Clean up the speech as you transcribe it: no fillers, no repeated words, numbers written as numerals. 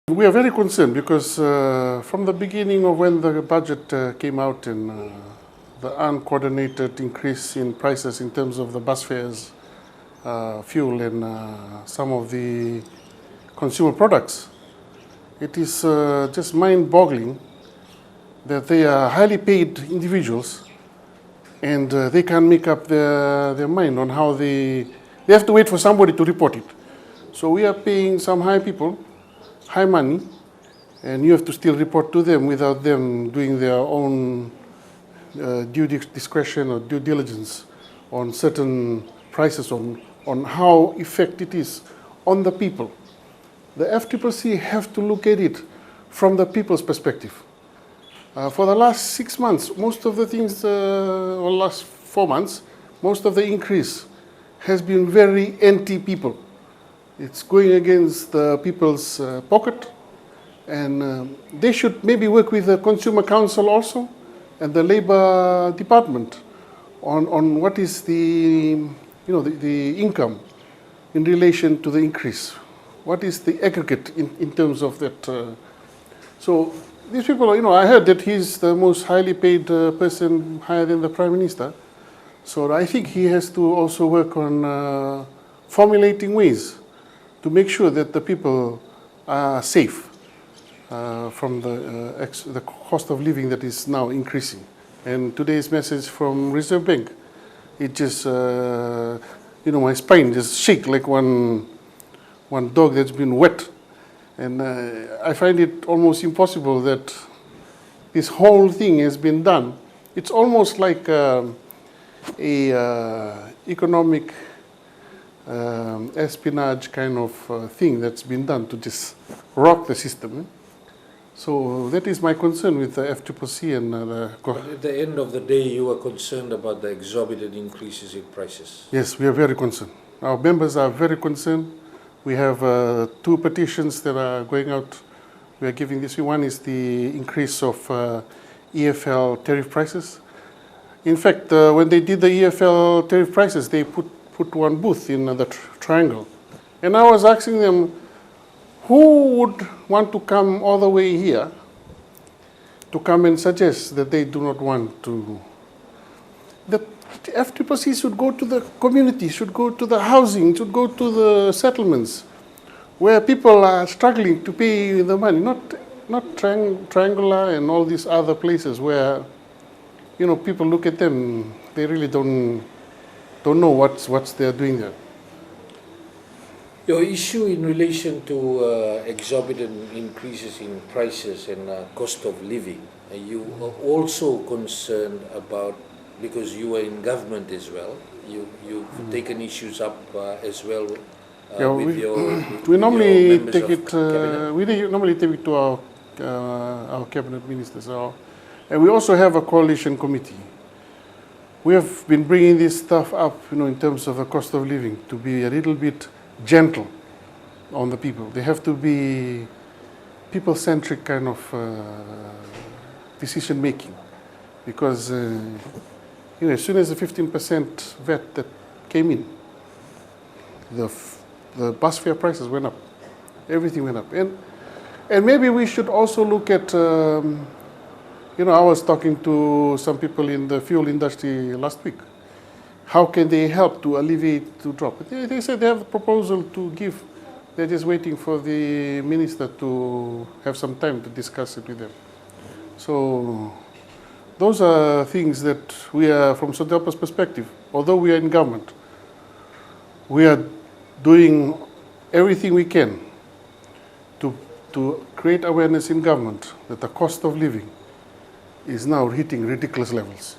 We are very concerned because from the beginning of when the budget came out and the uncoordinated increase in prices in terms of the bus fares, fuel and some of the consumer products, it is just mind-boggling that they are highly paid individuals and they can't make up their mind on how they have to wait for somebody to report it. So we are paying some high people high money, and you have to still report to them without them doing their own due discretion or due diligence on certain prices, on how effective it is on the people. The FCCC have to look at it from the people's perspective. For the last 6 months, most of the things, or last 4 months, most of the increase has been very anti-people. It's going against the people's pocket, and they should maybe work with the Consumer Council also and the Labour Department on what is the income in relation to the increase. What is the aggregate in terms of that? So these people, I heard that he's the most highly paid person, higher than the Prime Minister. So I think he has to also work on formulating ways to make sure that the people are safe from the cost of living that is now increasing. And today's message from Reserve Bank, it just, my spine just shake like one dog that's been wet. And I find it almost impossible that this whole thing has been done. It's almost like a economic espionage kind of thing that's been done to just rock the system. So that is my concern with the FCCC and But at the end of the day, you are concerned about the exorbitant increases in prices. Yes, we are very concerned. Our members are very concerned. We have 2 petitions that are going out. We are giving this. One is the increase of EFL tariff prices. In fact, when they did the EFL tariff prices, they put one booth in the triangle. And I was asking them, who would want to come all the way here to come and suggest that they do not want to? The FCCC should go to the community, should go to the housing, should go to the settlements where people are struggling to pay the money, not Triangular and all these other places where, people look at them, they really don't know what's they're doing there. Your issue in relation to exorbitant increases in prices and cost of living, you are also concerned about, because you are in government as well, you've taken issues up as well we normally take it to our cabinet ministers, and we also have a coalition committee. We have been bringing this stuff up, in terms of the cost of living, to be a little bit gentle on the people. They have to be people-centric kind of decision-making, because as soon as the 15% VAT that came in, the bus fare prices went up. Everything went up, and maybe we should also look at. I was talking to some people in the fuel industry last week. How can they help to alleviate the drop? They said they have a proposal to give. They're just waiting for the minister to have some time to discuss it with them. So those are things that we are, from SODELPA's perspective, although we are in government, we are doing everything we can to create awareness in government that the cost of living is now hitting ridiculous levels.